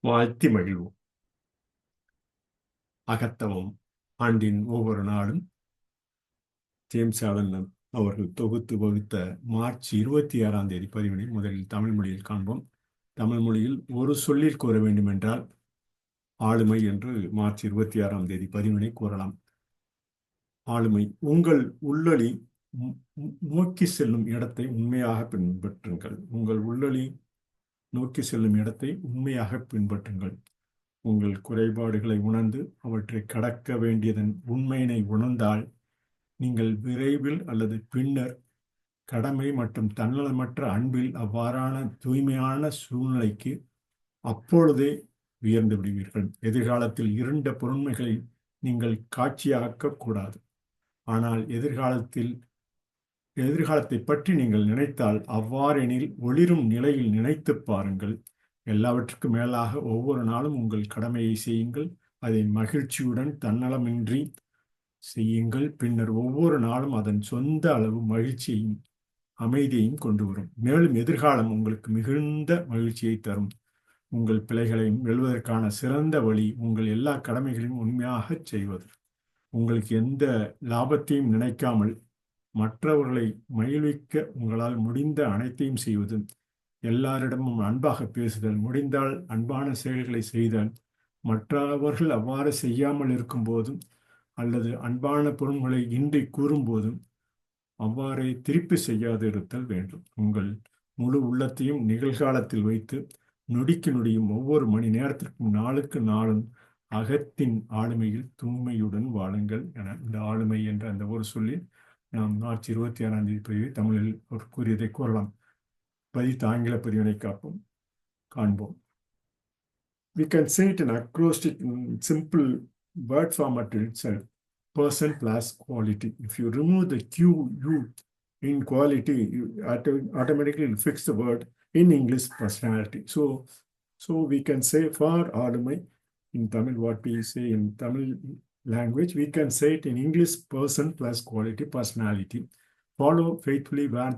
வாழ்த்தி மகிழ்வோம். அகத்தவம் ஆண்டின் ஒவ்வொரு நாளும் ஜேம்ஸ் ஆலன் அவர்கள் தொகுத்து வகுத்த மார்ச் 26 பதிவினை முதலில் தமிழ் மொழியில் காண்போம். தமிழ் மொழியில் ஒரு சொல்லில் கூற வேண்டும் என்றால் ஆளுமை என்று மார்ச் 26 பதிவினை கூறலாம். ஆளுமை. உங்கள் உள்ளொளி நோக்கி செல்லும் இடத்தை உண்மையாக பின்பற்றுங்கள். உங்கள் உள்ளொளி நோக்கி செல்லும் இடத்தை உண்மையாக பின்பற்றுங்கள். உங்கள் குறைபாடுகளை உணர்ந்து அவற்றை கடக்க வேண்டியதன் உண்மையினை உணர்ந்தால் நீங்கள் விரைவில் அல்லது பின்னர் கடமை மற்றும் தன்னலமற்ற அன்பில் அவ்வாறான தூய்மையான சூழ்நிலைக்கு அப்பொழுதே உயர்ந்து விடுவீர்கள். எதிர்காலத்தில் இருண்ட பொருண்மைகளை நீங்கள் காட்சியாக்க கூடாது. ஆனால் எதிர்காலத்தை பற்றி நீங்கள் நினைத்தால் அவ்வாறெனில் ஒளிரும் நிலையில் நினைத்து பாருங்கள். எல்லாவற்றுக்கும் மேலாக ஒவ்வொரு நாளும் உங்கள் கடமையை செய்யுங்கள். அதை மகிழ்ச்சியுடன் தன்னலமின்றி செய்யுங்கள். பின்னர் ஒவ்வொரு நாளும் அதன் சொந்த அளவு மகிழ்ச்சியையும் அமைதியையும் கொண்டு வரும். மேலும் எதிர்காலம் உங்களுக்கு மிகுந்த மகிழ்ச்சியை தரும். உங்கள் பிழைகளை வெல்வதற்கான சிறந்த வழி உங்கள் எல்லா கடமைகளையும் உண்மையாக செய்வது. உங்களுக்கு எந்த லாபத்தையும் நினைக்காமல் மற்றவர்களை மகிழ்விக்க உங்களால் முடிந்த அனைத்தையும் செய்வது. எல்லாரிடமும் அன்பாக பேசுதல். முடிந்தால் அன்பான செயல்களை செய்தல். மற்றவர்கள் அவ்வாறு செய்யாமல் இருக்கும் போதும் அல்லது அன்பான பொருள்களை இன்றி கூறும்போதும் அவ்வாறே திருப்பி செய்யாது இருத்தல் வேண்டும். உங்கள் முழு உள்ளத்தையும் நிகழ்காலத்தில் வைத்து நொடிக்கு நொடியும் ஒவ்வொரு மணி நேரத்திற்கும் நாளுக்கு நாளும் அகத்தின் ஆளுமையில் தூய்மையுடன் வாழுங்கள் என இந்த ஆளுமை என்ற அந்த ஒரு சொல்லி நாம் மார்ச் 26 பதிவை தமிழில் அவர் கூறியதை கூறலாம். பதித்து ஆங்கில பதிவினை காண்போம். We can say it in acrostic simple word format itself. Person plus quality. If you remove the Q, U in quality, you automatically fix the word in English personality. So we can say for Adamai in Tamil, what we say in Tamil language, we can say it in English person plus quality personality. Follow faithfully where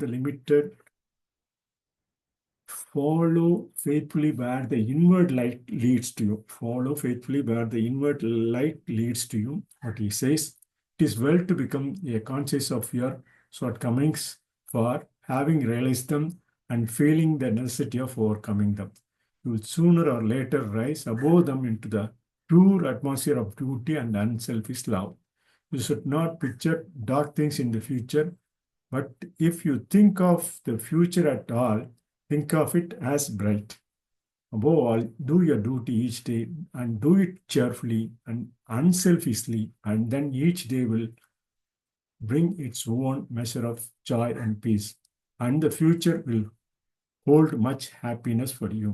the inward light leads to you. Follow faithfully where the inward light leads to you. What he says, it is well to become a conscious of your shortcomings for having realized them and feeling the necessity of overcoming them. You will sooner or later rise above them into the pure atmosphere of duty and unselfish love. You should not picture dark things in the future, but if you think of the future at all, think of it as bright. Above all, do your duty each day and do it cheerfully and unselfishly, and then each day will bring its own measure of joy and peace, and the future will hold much happiness for you.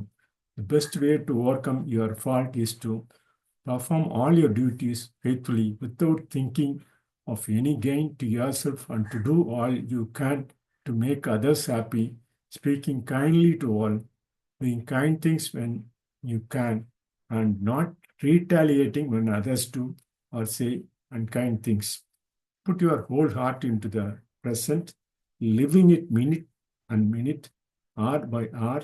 The best way to overcome your fault is to perform all your duties faithfully without thinking of any gain to yourself, and to do all you can to make others happy, speaking kindly to all, doing kind things when you can, and not retaliating when others do or say unkind things. Put your whole heart into the present, living it minute and minute, hour by hour,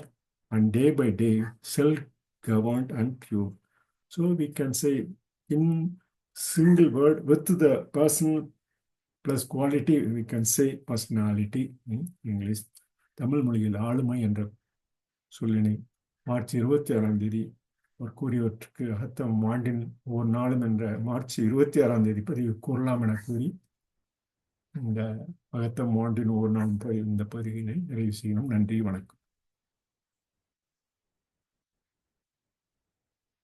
and day by day, self-governed and pure. So we can say in single word with the person plus quality, we can say personality in English. Tamil மொழியில் ஆளுமை என்ற சொல்லினை March 26 அவர் கூறியவற்றுக்கு அகத்தம் ஆண்டின் ஒவ்வொரு நாளும் என்ற March 26 பதிவு கூறலாம் என கூறி இந்த அகத்தம் ஆண்டின் ஒவ்வொரு நாளும் இந்த பதிவினை நிறைவு செய்யணும். நன்றி, வணக்கம்.